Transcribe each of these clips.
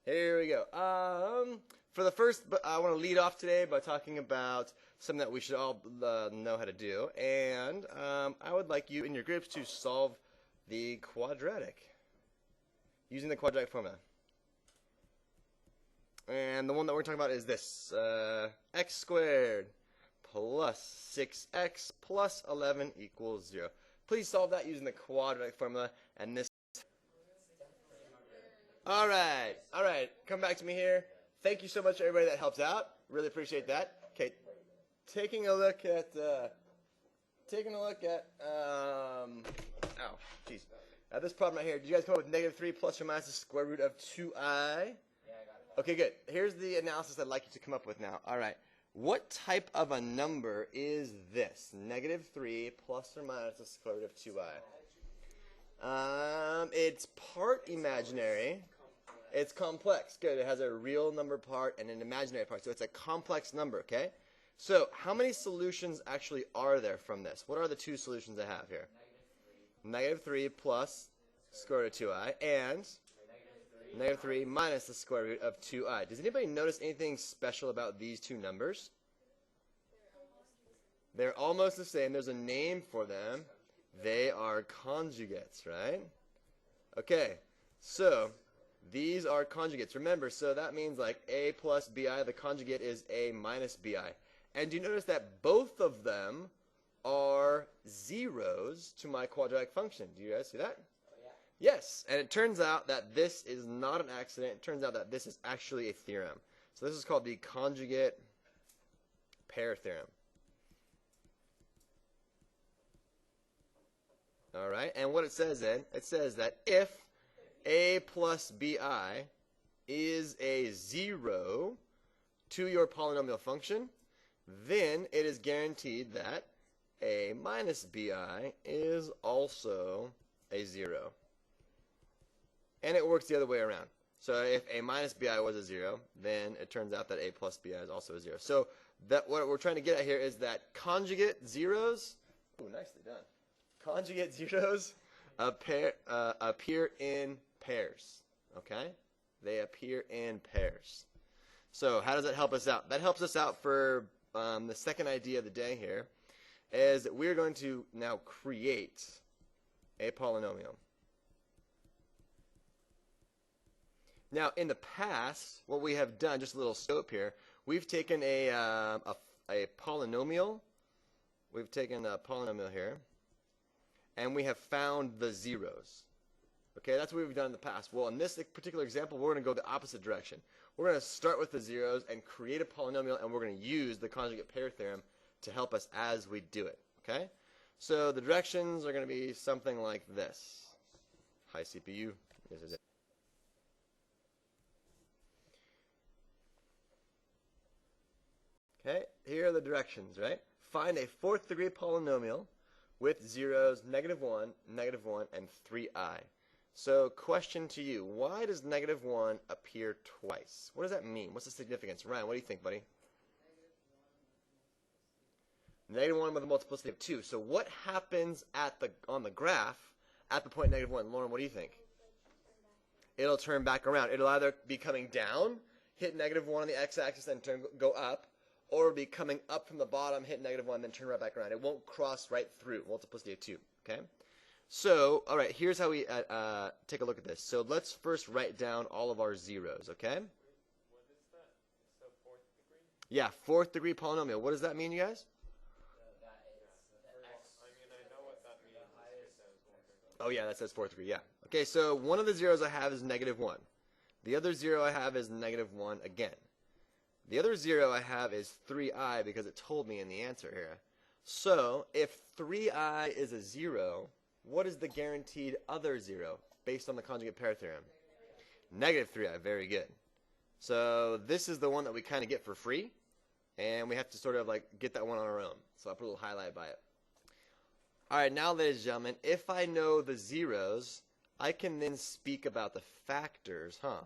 Here we go. For the first, I want to lead off today by talking about something that we should all know how to do. And I would like you in your groups to solve the quadratic using the quadratic formula. And the one that we're talking about is this. X squared plus 6x plus 11 equals 0. Please solve that using the quadratic formula. And this. All right. Come back to me here. Thank you so much, everybody that helps out. Really appreciate that. Okay, taking a look at this problem right here. Did you guys come up with -3 plus or minus the square root of 2i? Yeah, I got it. Okay, good. Here's the analysis I'd like you to come up with now. All right. What type of a number is this? -3 plus or minus the square root of 2i. It's part imaginary. It's complex. Good. It has a real number part and an imaginary part. So it's a complex number, okay? So how many solutions actually are there from this? What are the two solutions I have here? -3 plus square root of 2i and -3 minus the square root of 2i. Does anybody notice anything special about these two numbers? They're almost the same. There's a name for them. They are conjugates, right? Okay, so these are conjugates. Remember, so that means like a plus bi, the conjugate is a minus bi. And do you notice that both of them are zeros to my quadratic function? Do you guys see that? Yes, and it turns out that this is not an accident. It turns out that this is actually a theorem. So this is called the conjugate pair theorem. All right, and what it says then, it says that if a plus bi is a 0 to your polynomial function, then it is guaranteed that a minus bi is also a 0. And it works the other way around. So if a minus bi was a 0, then it turns out that a plus bi is also a 0. So that what we're trying to get at here is that conjugate zeros, ooh, nicely done. Conjugate zeros appear in pairs, okay? They appear in pairs. So how does that help us out? That helps us out for the second idea of the day here, is that we're going to now create a polynomial. Now, in the past, what we have done, just a little scope here, we've taken a polynomial. We've taken a polynomial here, and we have found the zeros. Okay, that's what we've done in the past. Well, in this particular example, we're going to go the opposite direction. We're going to start with the zeros and create a polynomial, and we're going to use the conjugate pair theorem to help us as we do it. Okay? So the directions are going to be something like this. Hi, CPU. This is it. Okay, here are the directions, right? Find a fourth degree polynomial with zeros -1, -1, and 3i. So question to you, why does -1 appear twice? What does that mean? What's the significance? Ryan, what do you think, buddy? -1 with a multiplicity of 2. So what happens on the graph at the point -1? Lauren, what do you think? It'll turn back around. It'll either be coming down, hit -1 on the x-axis, then go up, or it'll be coming up from the bottom, hit -1, then turn right back around. It won't cross right through, multiplicity of 2, okay? So, all right, here's how we take a look at this. So let's first write down all of our zeros, okay? What is that? It's a fourth degree? Yeah, fourth degree polynomial. What does that mean, you guys? I know what that means. Oh, yeah, that says fourth degree, yeah. Okay, so one of the zeros I have is -1. The other zero I have is -1 again. The other zero I have is 3i because it told me in the answer here. So if 3i is a 0, what is the guaranteed other 0 based on the conjugate pair theorem? -3i, very good. So this is the one that we kind of get for free, and we have to sort of like get that one on our own. So I'll put a little highlight by it. All right, now ladies and gentlemen, if I know the zeros, I can then speak about the factors, huh?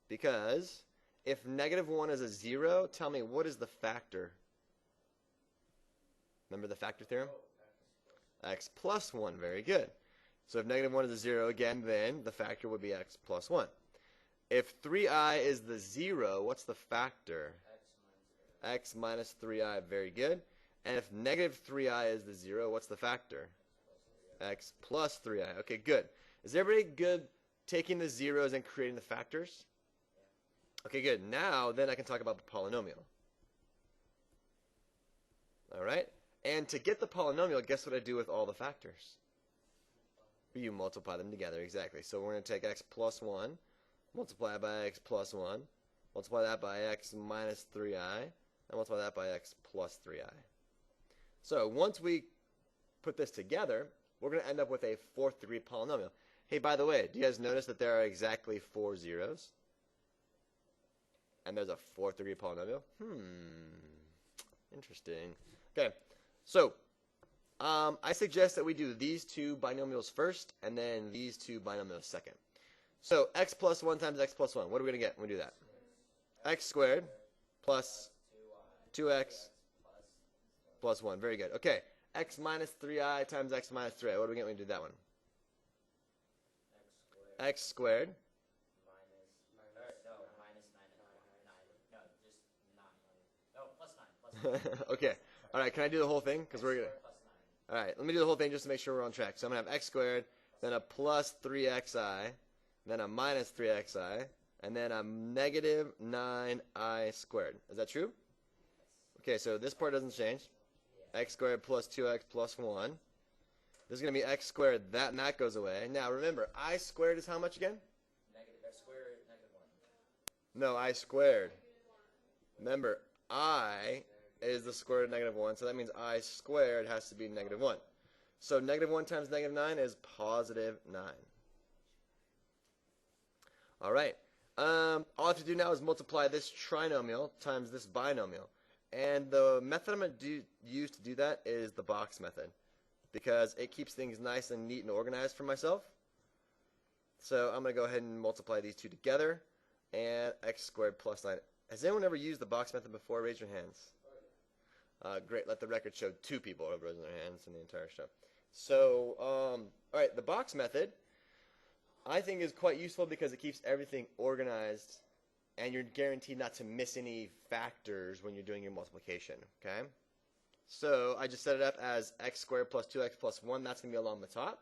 Because if -1 is a 0, tell me, what is the factor? Remember the factor theorem? X plus 1, very good. So if -1 is a 0 again, then the factor would be x plus 1. If 3i is the 0, what's the factor? X minus 3i, very good. And if negative 3i is the 0, what's the factor? X plus 3i. Okay, good. Is everybody good taking the zeros and creating the factors? Okay, good. Now, then I can talk about the polynomial. All right? And to get the polynomial, guess what I do with all the factors? You multiply them together, exactly. So we're going to take x plus 1, multiply it by x plus 1, multiply that by x minus 3i, and multiply that by x plus 3i. So once we put this together, we're going to end up with a fourth degree polynomial. Hey, by the way, do you guys notice that there are exactly 4 zeros? And there's a fourth degree polynomial? Interesting. Okay, so I suggest that we do these two binomials first and then these two binomials second. So x plus 1 times x plus 1, what are we going to get when we do that? X squared plus 2x plus 1. Very good. Okay, x minus 3i times x minus 3i. What do we get when we do that one? X squared. Okay. All right, can I do the whole thing? Because we're going to... All right, let me do the whole thing just to make sure we're on track. So I'm going to have x squared, then a plus 3xi, then a minus 3xi, and then a negative 9i squared. Is that true? Okay, so this part doesn't change. X squared plus 2x plus 1. This is going to be x squared. That and that goes away. Now, remember, I squared is how much again? Negative x squared, negative 1. No, I squared. Remember, I is the square root of negative 1, so that means I squared has to be negative 1. So negative 1 times negative 9 is positive 9. All right. All I have to do now is multiply this trinomial times this binomial. And the method I'm going to use to do that is the box method, because it keeps things nice and neat and organized for myself. So I'm going to go ahead and multiply these two together, and x squared plus 9. Has anyone ever used the box method before? Raise your hands. Great. Let the record show 2 people have raised their hands in the entire show. So, all right, the box method I think is quite useful because it keeps everything organized, and you're guaranteed not to miss any factors when you're doing your multiplication, okay? So I just set it up as x squared plus 2x plus 1. That's going to be along the top.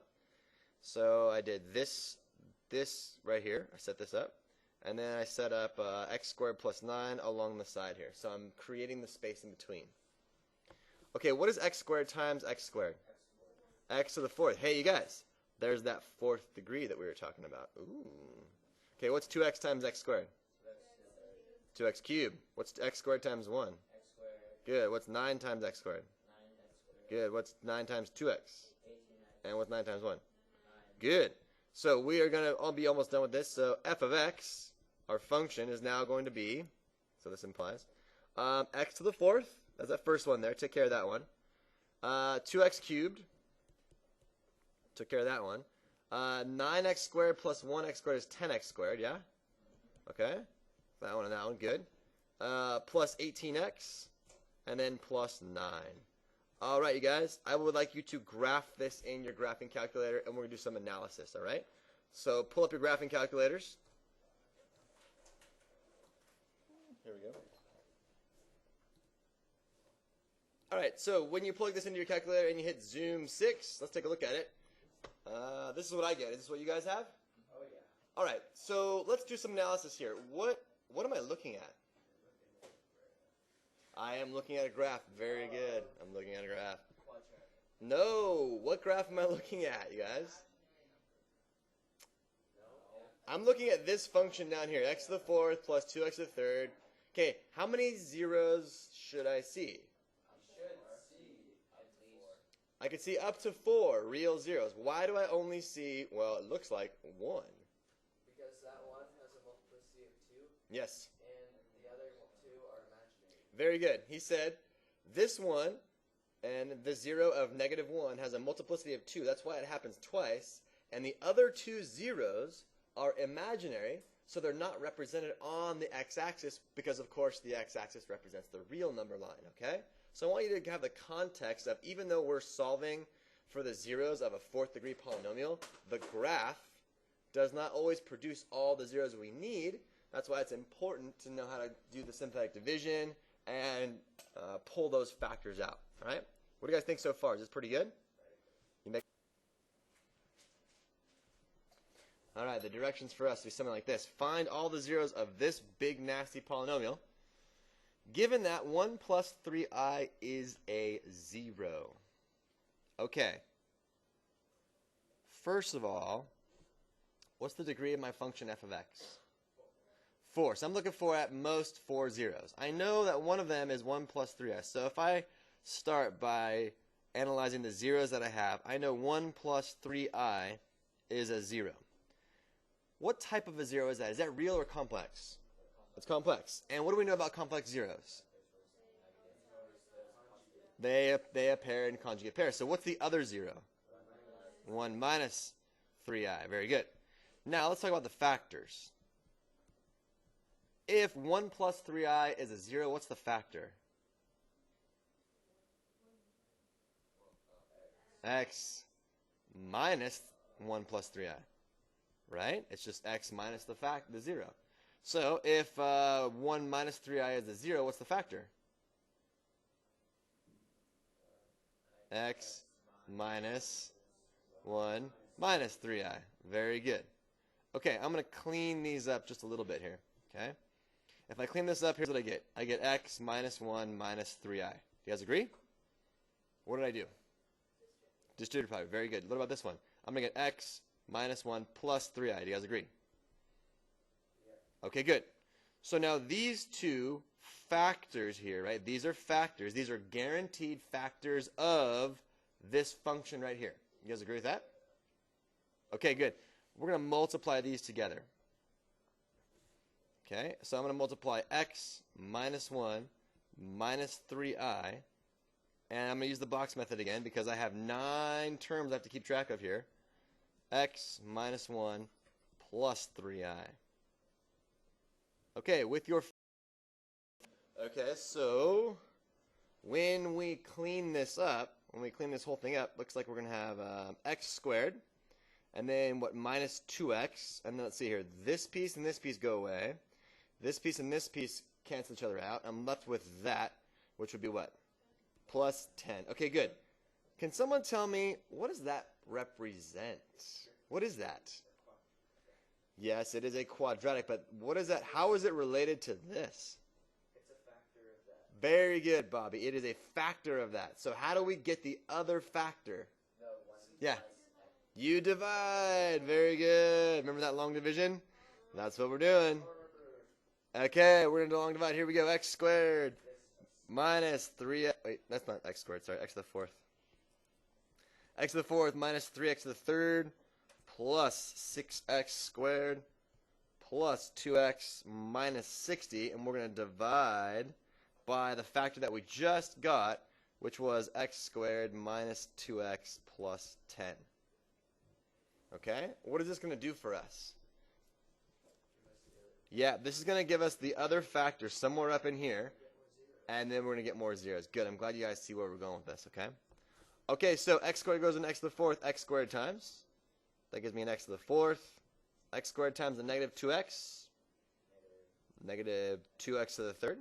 So I did this right here. I set this up. And then I set up x squared plus 9 along the side here. So I'm creating the space in between. Okay, what is x squared times x squared? X to the 4th. Hey, you guys, there's that 4th degree that we were talking about. Ooh. Okay, what's 2x times x squared? 2x cubed. What's x squared times 1? X squared. Good. What's 9 times x squared? 9x squared. Good. What's 9 times 2x? 18x. And what's 9 times 1? 9. Good. So we are going to all be almost done with this. So f of x, our function, is now going to be, so this implies, x to the 4th. That's that first one there. Take care of that one. 2x cubed. Took care of that one. 9x squared plus 1x squared is 10x squared, yeah? Okay. That one and that one, good. Plus 18x, and then plus 9. All right, you guys, I would like you to graph this in your graphing calculator, and we're going to do some analysis, all right? So pull up your graphing calculators. Here we go. All right, so when you plug this into your calculator and you hit zoom 6, let's take a look at it. This is what I get. Is this what you guys have? Oh, yeah. All right, so let's do some analysis here. What am I looking at? I am looking at a graph. Very good. I'm looking at a graph. No, what graph am I looking at, you guys? I'm looking at this function down here, x to the 4th plus 2x to the 3rd. Okay, how many zeros should I see? I could see up to 4 real zeros. Why do I only see, well, it looks like 1? Because that one has a multiplicity of 2, Yes. and the other 2 are imaginary. Very good. He said this one and the 0 of negative 1 has a multiplicity of 2. That's why it happens twice. And the other 2 zeros are imaginary, so they're not represented on the x-axis because, of course, the x-axis represents the real number line, okay? So I want you to have the context of, even though we're solving for the zeros of a 4th degree polynomial, the graph does not always produce all the zeros we need. That's why it's important to know how to do the synthetic division and pull those factors out. All right? What do you guys think so far? Is this pretty good? All right, the directions for us will be something like this. Find all the zeros of this big, nasty polynomial, given that 1 plus 3i is a 0. Okay. First of all, what's the degree of my function f of x? 4. So I'm looking for at most 4 zeros. I know that one of them is 1 plus 3i. So if I start by analyzing the zeros that I have, I know 1 plus 3i is a 0. What type of a 0 is that? Is that real or complex? It's complex. And what do we know about complex zeros? They appear in conjugate pairs. So what's the other 0? 1 minus 3i. Very good. Now let's talk about the factors. If 1 plus 3i is a 0, what's the factor? X minus 1 plus 3i. Right? It's just x minus the 0. So if 1 minus 3i is a 0, what's the factor? X minus 1 minus 3i. Very good. Okay, I'm going to clean these up just a little bit here. Okay? If I clean this up, here's what I get. I get x minus 1 minus 3i. Do you guys agree? What did I do? Distributed product. Very good. What about this one? I'm going to get x minus 1 plus 3i. Do you guys agree? Okay, good. So now these two factors here, right? These are factors. These are guaranteed factors of this function right here. You guys agree with that? Okay, good. We're going to multiply these together. Okay, so I'm going to multiply x minus 1 minus 3i. And I'm going to use the box method again because I have 9 terms I have to keep track of here. X minus 1 plus 3i. Okay, with your... Okay, so when we clean this up, when we clean this whole thing up, looks like we're going to have x squared. And then, what, minus 2x. And then, let's see here. This piece and this piece go away. This piece and this piece cancel each other out. I'm left with that, which would be what? Plus 10. Okay, good. Can someone tell me, what does that represent? What is that? Yes, it is a quadratic, but what is that? How is it related to this? It's a factor of that. Very good, Bobby. It is a factor of that. So how do we get the other factor? No, one Yeah. minus x. You divide. Very good. Remember that long division? That's what we're doing. Okay, we're going to do long divide. Here we go. X squared minus 3. Wait, that's not x squared. Sorry, x to the fourth. X to the fourth minus 3x to the third plus 6x squared plus 2x minus 60. And we're going to divide by the factor that we just got, which was x squared minus 2x plus 10. Okay? What is this going to do for us? Yeah, this is going to give us the other factor somewhere up in here, and then we're going to get more zeros. Good. I'm glad you guys see where we're going with this, okay? Okay, so x squared goes into x to the fourth, x squared times. That gives me an x to the fourth. X squared times the negative 2x. Negative 2x to the third.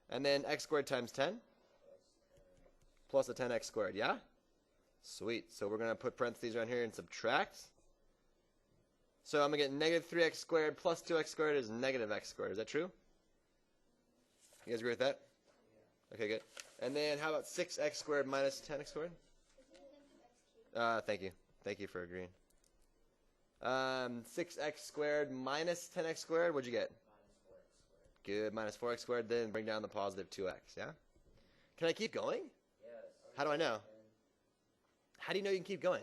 And then x squared times 10. Plus a 10x squared, yeah? Sweet. So we're going to put parentheses around here and subtract. So I'm going to get negative 3x squared plus 2x squared is negative x squared. Is that true? You guys agree with that? Okay, good. And then how about 6x squared minus 10x squared? Thank you. Thank you for agreeing. 6x squared minus 10x squared, what'd you get? Good, minus 4x squared. Then bring down the positive 2x, yeah? Can I keep going? Yes. How do I know? How do you know you can keep going?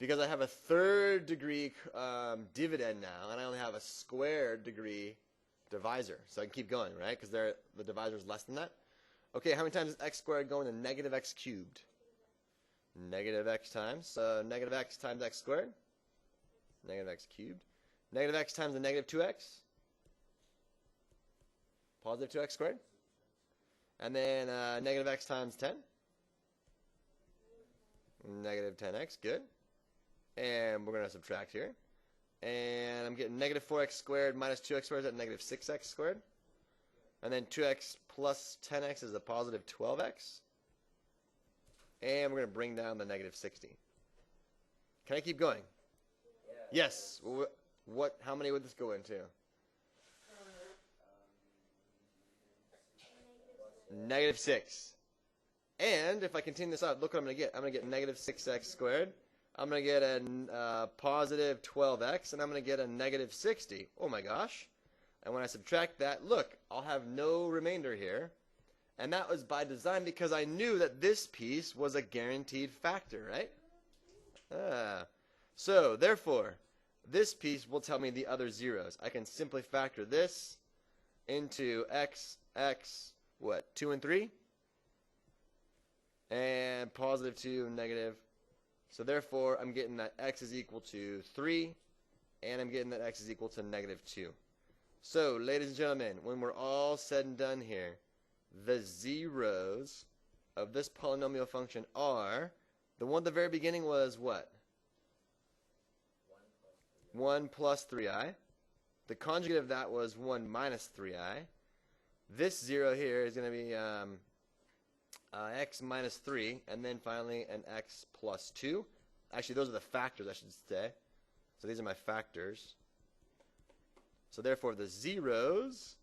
Because I have a third degree dividend now, and I only have a squared degree divisor. So I can keep going, right? Because the divisor is less than that. Okay, how many times is x squared going to negative x cubed? Negative x times. So negative x times x squared. Negative x cubed. Negative x times the negative 2x. Positive 2x squared. And then negative x times 10. Negative 10x, good. And we're going to subtract here. And I'm getting negative 4x squared minus 2x squared is at negative 6x squared. And then 2x plus 10x is a positive 12x. And we're going to bring down the negative 60. Can I keep going? Yes. What? How many would this go into? Negative 6. And if I continue this out, look what I'm going to get. I'm going to get negative 6x squared. I'm going to get a positive 12x, and I'm going to get a negative 60. Oh my gosh. And when I subtract that, look, I'll have no remainder here. And that was by design because I knew that this piece was a guaranteed factor, right? So, therefore, this piece will tell me the other zeros. I can simply factor this into x, what, 2 and 3? And positive 2, negative. So therefore, I'm getting that x is equal to 3, and I'm getting that x is equal to negative 2. So, ladies and gentlemen, when we're all said and done here, the zeros of this polynomial function are, the one at the very beginning was what? 1 plus 3i. The conjugate of that was 1 minus 3i. This 0 here is going to be x minus 3, and then finally an x plus 2. Actually, those are the factors, I should say. So these are my factors. So therefore, the zeros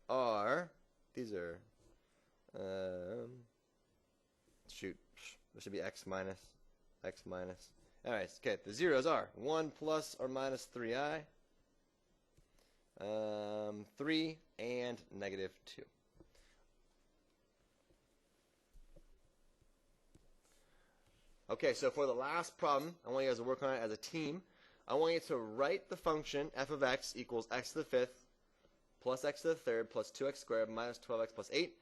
are, these are, shoot, this should be x minus. All right, okay, the zeros are 1 plus or minus 3i, 3, and negative 2. Okay, so for the last problem, I want you guys to work on it as a team. I want you to write the function f of x equals x to the 5th plus x to the 3rd plus 2x squared minus 12x plus 8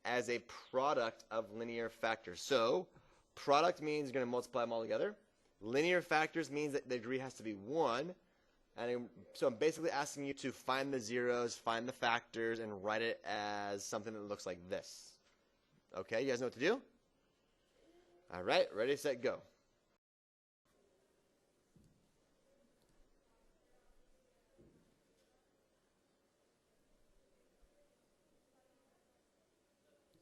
as a product of linear factors. So, product means you're going to multiply them all together. Linear factors means that the degree has to be 1. So I'm basically asking you to find the zeros, find the factors, and write it as something that looks like this. Okay, you guys know what to do? All right, ready, set, go.